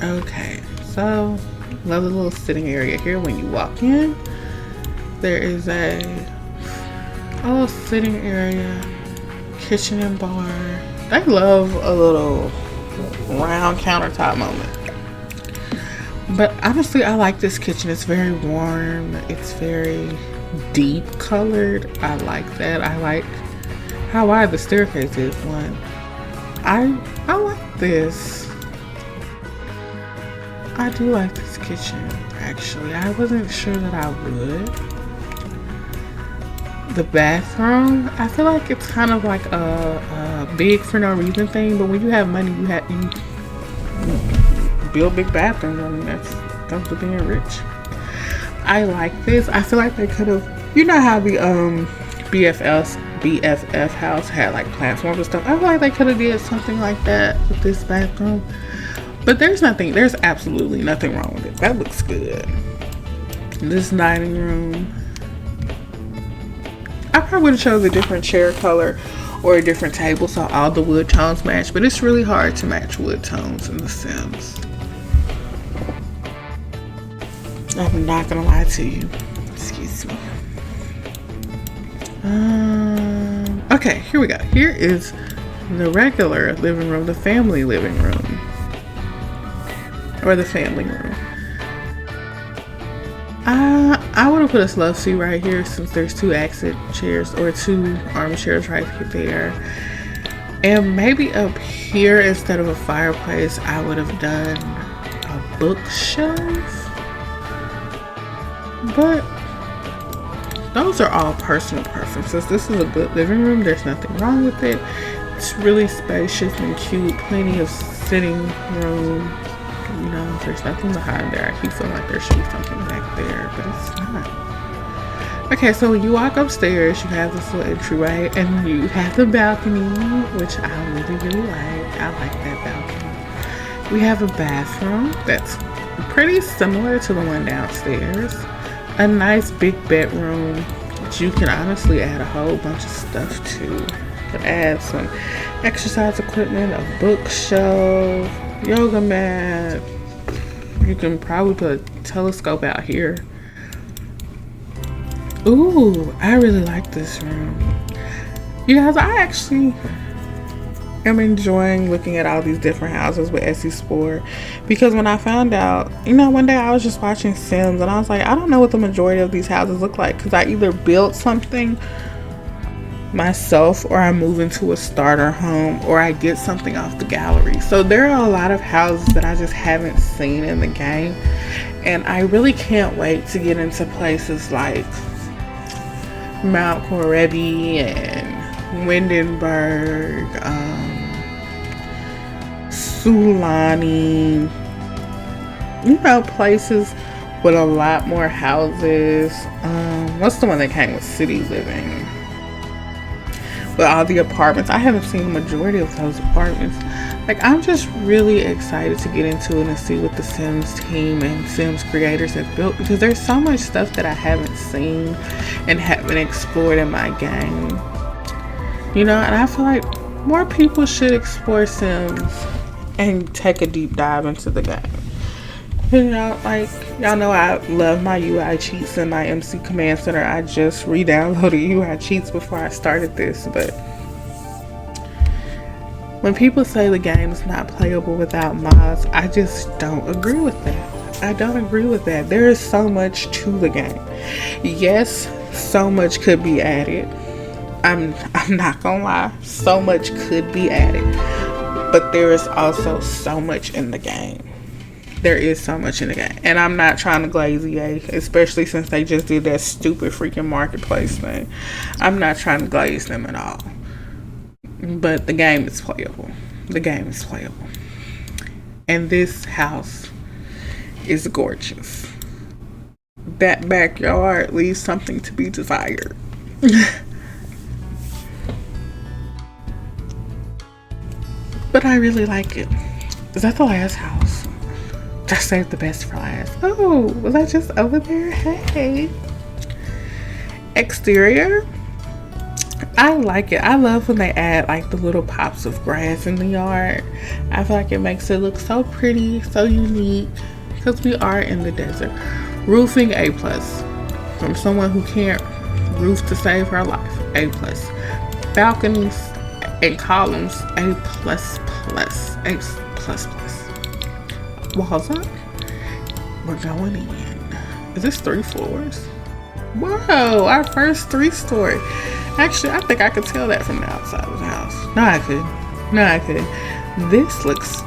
Okay, so another little sitting area here. When you walk in, there is a little sitting area, kitchen and bar. They love a little round countertop moment. But honestly, I like this kitchen. It's very warm. It's very deep colored. I like that. I like how wide the staircase is. One, I like this. I do like this kitchen, actually. I wasn't sure that I would. The bathroom, I feel like it's kind of like a big for no reason thing, but when you have money, you build big bathrooms. I mean, that's comes to being rich. I like this. I feel like they could have, you know how the BFF house had like platforms and stuff. I feel like they could have did something like that with this bathroom. But there's absolutely nothing wrong with it. That looks good. This dining room, I probably would have chosen a different chair color or a different table so all the wood tones match, but it's really hard to match wood tones in The Sims. I'm not gonna lie to you. Excuse me. Okay, here we go. Here is the regular living room, the family living room. Or the family room. I would have put a love seat right here since there's two accent chairs or two armchairs right there. And maybe up here instead of a fireplace, I would have done a bookshelf. But those are all personal preferences. This is a good living room. There's nothing wrong with it. It's really spacious and cute. Plenty of sitting room. You know, there's nothing behind there. I keep feeling like there should be something back there, but it's not. Okay, so when you walk upstairs, you have this little entryway, and you have the balcony, which I really, really like. I like that balcony. We have a bathroom that's pretty similar to the one downstairs. A nice big bedroom that you can honestly add a whole bunch of stuff to. You can add some exercise equipment, a bookshelf, yoga mat. You can probably put a telescope out here. Ooh, I really like this room. You guys, I actually am enjoying looking at all these different houses with Esse Splora, because when I found out, you know, one day I was just watching Sims and I was like, I don't know what the majority of these houses look like, because I either built something myself or I move into a starter home or I get something off the gallery. So there are a lot of houses that I just haven't seen in the game, and I really can't wait to get into places like Mount Korebi and Windenburg, Sulani, you know, places with a lot more houses. What's the one that came with City Living? With all the apartments. I haven't seen the majority of those apartments. Like, I'm just really excited to get into it and see what the Sims team and Sims creators have built, because there's so much stuff that I haven't seen and haven't explored in my game. You know, and I feel like more people should explore Sims and take a deep dive into the game. You know, like, y'all know I love my UI cheats and my MC Command Center. I just re-downloaded UI cheats before I started this, but when people say the game is not playable without mods, I just don't agree with that. I don't agree with that. There is so much to the game. Yes, so much could be added. I'm not gonna lie, so much could be added, but there is also so much in the game. There is so much in the game, and I'm not trying to glaze EA, especially since they just did that stupid freaking marketplace thing. I'm not trying to glaze them at all, but the game is playable. The game is playable, and this house is gorgeous. That backyard leaves something to be desired. But I really like it. Is that the last house? I saved the best for last. Oh, was I just over there? Hey. Exterior. I like it. I love when they add like the little pops of grass in the yard. I feel like it makes it look so pretty, so unique, because we are in the desert. Roofing, A+. From someone who can't roof to save her life, A+. Balconies and columns, A++. A++. Walls up. We're going in. Is this 3 floors? Whoa, our first 3-story. Actually, I think I could tell that from the outside of the house. No, I could. This looks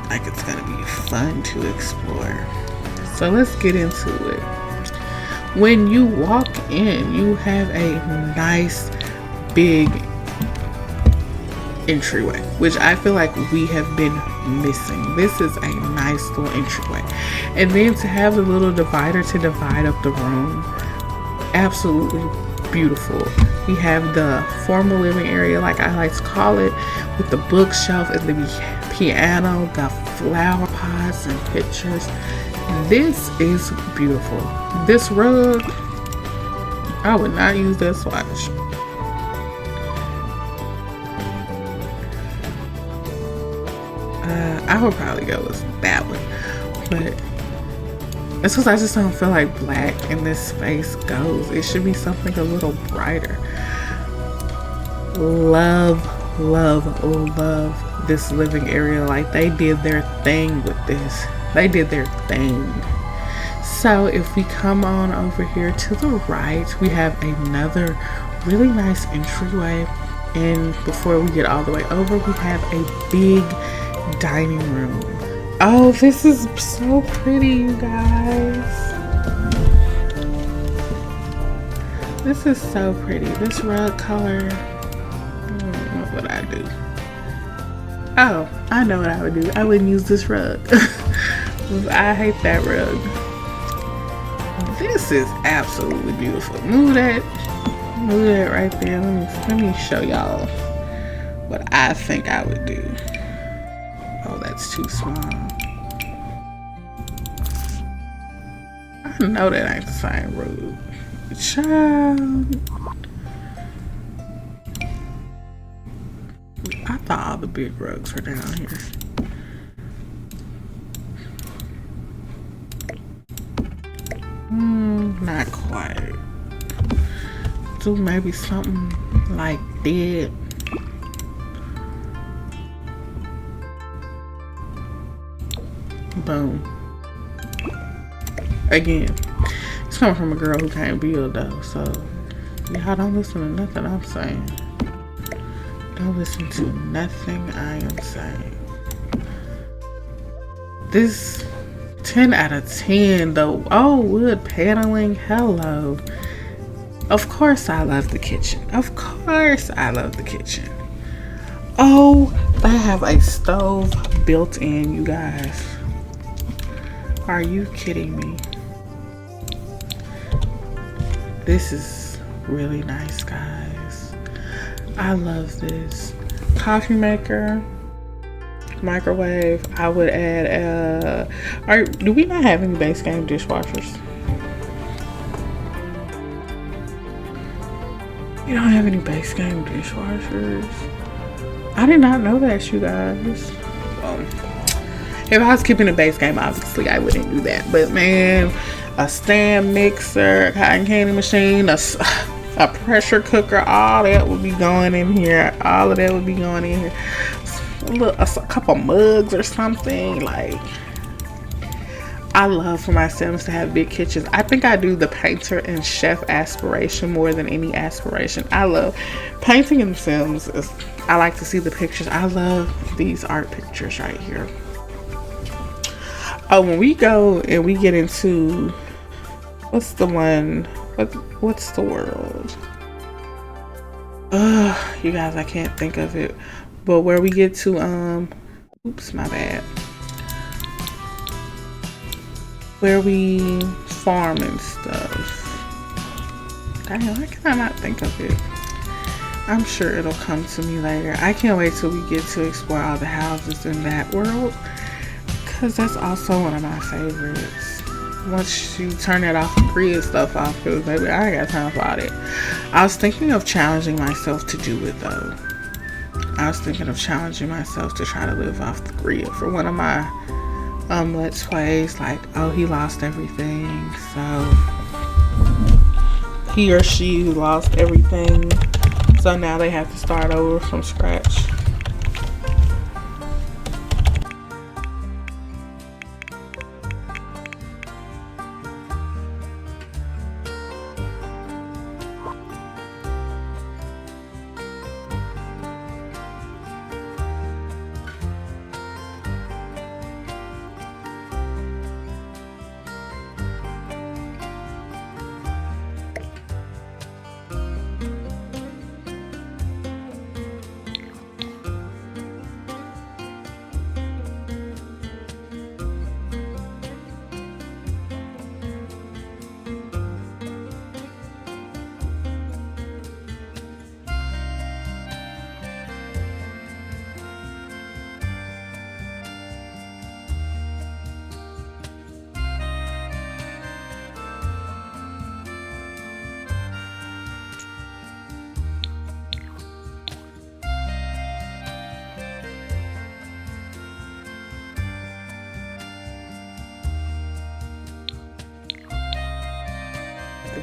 like it's gonna be fun to explore. So let's get into it. When you walk in, you have a nice big entryway, which I feel like we have been missing. This is a nice little entryway. And then to have a little divider to divide up the room, absolutely beautiful. We have the formal living area, like I like to call it, with the bookshelf and the piano, the flower pots and pictures. This is beautiful. This rug, I would not use that swatch. I would probably go with that one, but it's because I just don't feel like black in this space goes. It should be something a little brighter. Love this living area. Like, they did their thing with this. They did their thing. So if we come on over here to the right, we have another really nice entryway. And before we get all the way over, we have a big dining room. Oh, this is so pretty, you guys. This is so pretty. This rug color. What would I do? Oh, I know what I would do. I wouldn't use this rug. I hate that rug. This is absolutely beautiful. Move that right there. Let me show y'all what I think I would do. Oh, that's too small. I know that ain't the same rug. Child. I thought all the big rugs were down here. Not quite. Do maybe something like that. Boom. Again, it's coming from a girl who can't build though, so y'all don't listen to nothing I'm saying. Don't listen to nothing I am saying. This 10 out of 10 though. Oh, wood paneling. Hello. Of course I love the kitchen. Of course I love the kitchen. Oh, they have a stove built in, you guys. Are you kidding me? This is really nice, guys. I love this. Coffee maker, microwave. I would add do we not have any base game dishwashers? You don't have any base game dishwashers? I did not know that, you guys. If I was keeping a base game, obviously I wouldn't do that. But man, a stand mixer, a cotton candy machine, a pressure cooker, all that would be going in here. All of that would be going in here. A couple mugs or something. Like, I love for my Sims to have big kitchens. I think I do the painter and chef aspiration more than any aspiration. I love painting in Sims. I like to see the pictures. I love these art pictures right here. Oh, when we go and we get into, what's the one? What's the world? You guys, I can't think of it. But where we get to, oops, my bad. Where we farm and stuff. Damn, why can I not think of it? I'm sure it'll come to me later. I can't wait till we get to explore all the houses in that world. Because that's also one of my favorites. Once you turn that off and grid stuff off, because baby, I ain't got time for all that. I was thinking of challenging myself to do it though. I was thinking of challenging myself to try to live off the grid for one of my let's plays. Like, oh, he lost everything, so he or she lost everything, so now they have to start over from scratch.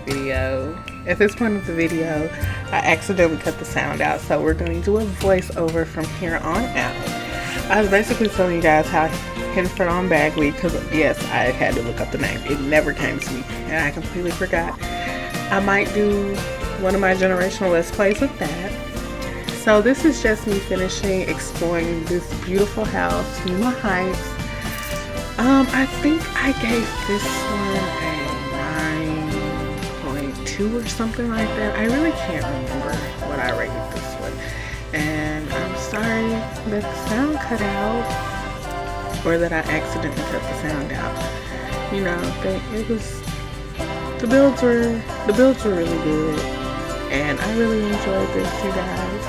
Video. At this point of the video, I accidentally cut the sound out, so we're going to do a voiceover from here on out. I was basically telling you guys how Henford on Bagley, because yes, I had to look up the name. It never came to me, and I completely forgot. I might do one of my generational let's plays with that. So this is just me finishing exploring this beautiful house, Yuma Heights. I think I gave this one a 9.2 or something like that. I really can't remember what I rated this one. And I'm sorry that the sound cut out, or that I accidentally cut the sound out. You know, the builds were really good, and I really enjoyed this, you guys.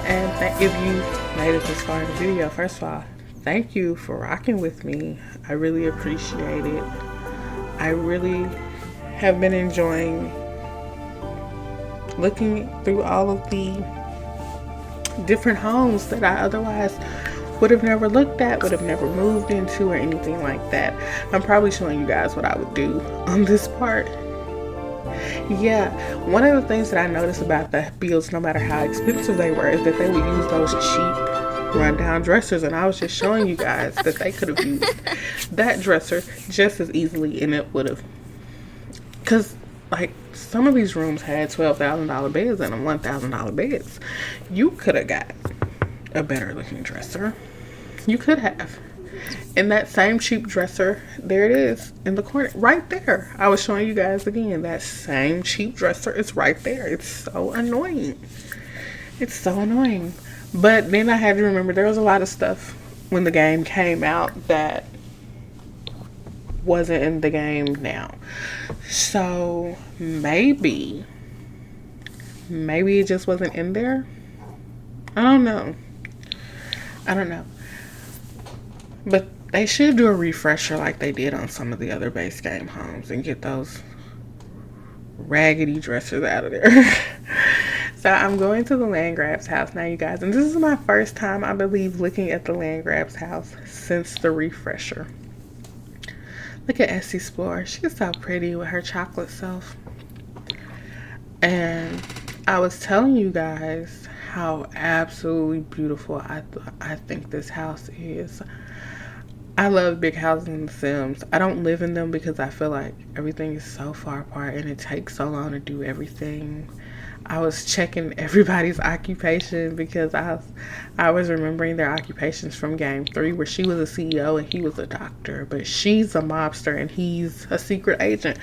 And if you made it this far in the video, first of all, thank you for rocking with me. I really appreciate it. I really have been enjoying looking through all of the different homes that I otherwise would have never looked at, would have never moved into, or anything like that. I'm probably showing you guys what I would do on this part. Yeah, one of the things that I noticed about the builds, no matter how expensive they were, is that they would use those cheap rundown dressers, and I was just showing you guys that they could have used that dresser just as easily, and it would have, because like some of these rooms had $12,000 beds in them, $1,000 beds. You could have got a better looking dresser. You could have. And that same cheap dresser, there it is in the corner right there. I was showing you guys again, that same cheap dresser is right there. It's so annoying. It's so annoying. But then I had to remember there was a lot of stuff when the game came out that wasn't in the game now. So maybe it just wasn't in there. I don't know. But they should do a refresher like they did on some of the other base game homes and get those raggedy dressers out of there. So I'm going to the Landgrab's house now, you guys. And this is my first time, I believe, looking at the Landgrab's house since the refresher. Look at Esse Splora. She's so pretty with her chocolate self. And I was telling you guys how absolutely beautiful I think this house is. I love big houses in The Sims. I don't live in them because I feel like everything is so far apart and it takes so long to do everything. I was checking everybody's occupation because I was remembering their occupations from game 3, where she was a CEO and he was a doctor, but she's a mobster and he's a secret agent.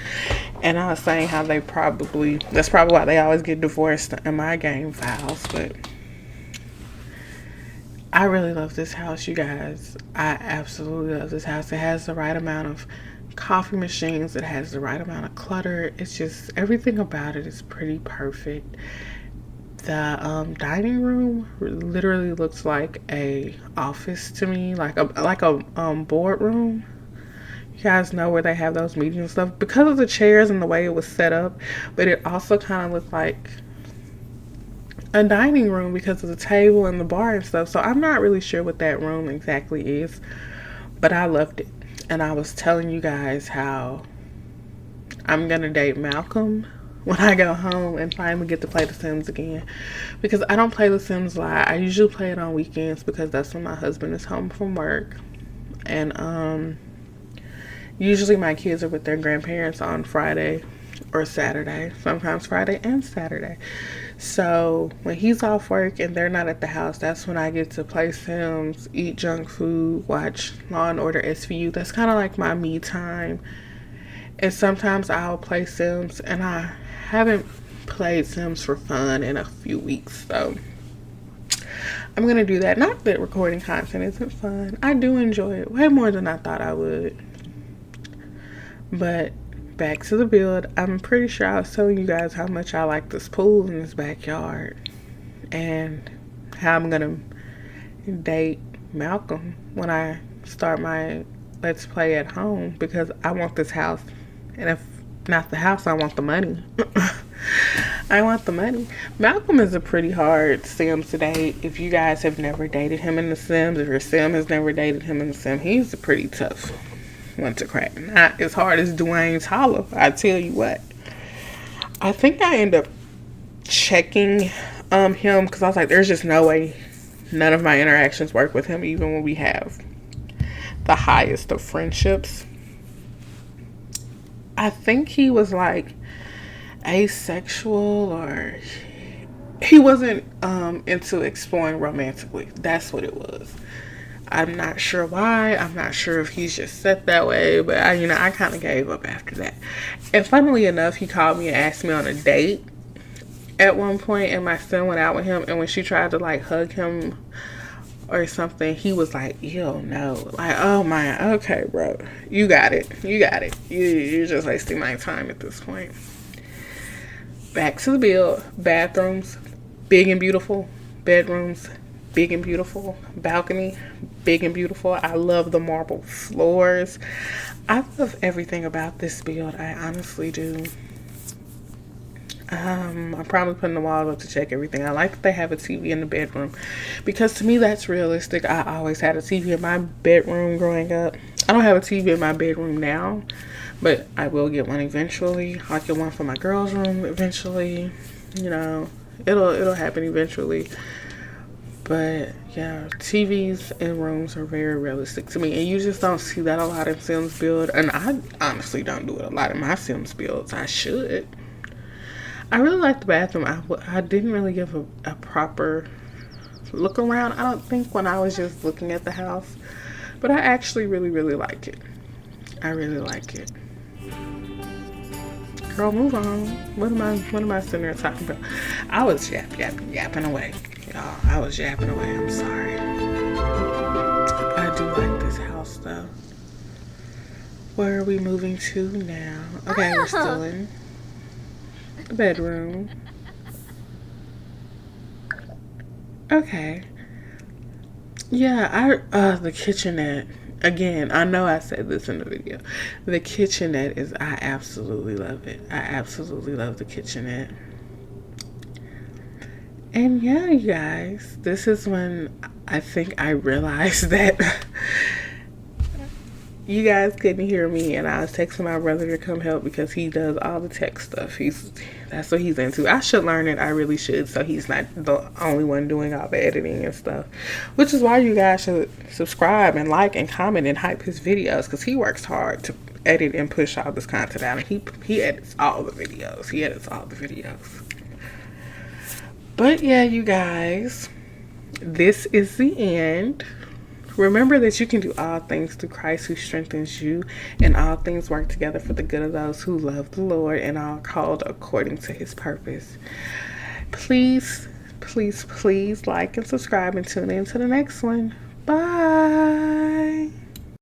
And I was saying how that's probably why they always get divorced in my game files. But I really love this house, you guys. I absolutely love this house. It has the right amount of coffee machines. It has the right amount of clutter. It's just, everything about it is pretty perfect. The dining room literally looks like a office to me, like a boardroom. You guys know where they have those meetings and stuff because of the chairs and the way it was set up, but it also kind of looked like a dining room because of the table and the bar and stuff. So I'm not really sure what that room exactly is, but I loved it. And I was telling you guys how I'm gonna date Malcolm when I go home and finally get to play The Sims again, because I don't play The Sims live. I usually play it on weekends because that's when my husband is home from work, and usually my kids are with their grandparents on Friday or Saturday, sometimes Friday and Saturday. So when he's off work and they're not at the house, that's when I get to play Sims, eat junk food, watch Law and Order SVU. That's kind of like my me time. And sometimes I'll play Sims, and I haven't played Sims for fun in a few weeks, so I'm gonna do that. Not that recording content isn't fun. I do enjoy it way more than I thought I would. But back to the build. I'm pretty sure I was telling you guys how much I like this pool in this backyard and how I'm gonna date Malcolm when I start my Let's Play at home, because I want this house, and if not the house, I want the money. I want the money. Malcolm is a pretty hard sim to date. If you guys have never dated him in The Sims, if your sim has never dated him in The Sim, he's a pretty tough one to crack. Not as hard as Dwayne's Hollow, I tell you what. I think I end up checking him because I was like, there's just no way none of my interactions work with him, even when we have the highest of friendships. I think he was like asexual, or he wasn't into exploring romantically. That's what it was. I'm not sure why. I'm not sure if he's just set that way, but I kind of gave up after that. And funnily enough, he called me and asked me on a date at one point, and my son went out with him, and when she tried to like hug him or something, he was like, ew, no. Like, oh my, okay, bro. You got it. You're just wasting my time at this point. Back to the build. Bathrooms, big and beautiful. Bedrooms, big and beautiful. Balcony, big and beautiful. I love the marble floors. I love everything about this build. I honestly do. I'm probably putting the walls up to check everything. I like that they have a TV in the bedroom, because to me that's realistic. I always had a TV in my bedroom growing up. I don't have a TV in my bedroom now, but I will get one eventually. I'll get one for my girls' room eventually. It'll happen eventually. But yeah, TVs in rooms are very realistic to me, and you just don't see that a lot in Sims build. And I honestly don't do it a lot in my Sims builds. I should. I really like the bathroom. I didn't really give a proper look around, I don't think, when I was just looking at the house. But I actually really, really like it. I really like it. Girl, move on. What am I sitting there talking about? I was yapping away. Y'all, I was yapping away. I'm sorry. I do like this house, though. Where are we moving to now? Okay, we're still in the bedroom. Okay. Yeah, the kitchenette. Again, I know I said this in the video. The kitchenette I absolutely love it. I absolutely love the kitchenette. And yeah, you guys, this is when I think I realized that you guys couldn't hear me, and I was texting my brother to come help because he does all the tech stuff. That's what he's into. I should learn it. I really should, so he's not the only one doing all the editing and stuff. Which is why you guys should subscribe and like and comment and hype his videos, because he works hard to edit and push all this content out. And he edits all the videos. But yeah, you guys, this is the end. Remember that you can do all things through Christ who strengthens you, and all things work together for the good of those who love the Lord and are called according to his purpose. Please, please, please like and subscribe and tune in to the next one. Bye.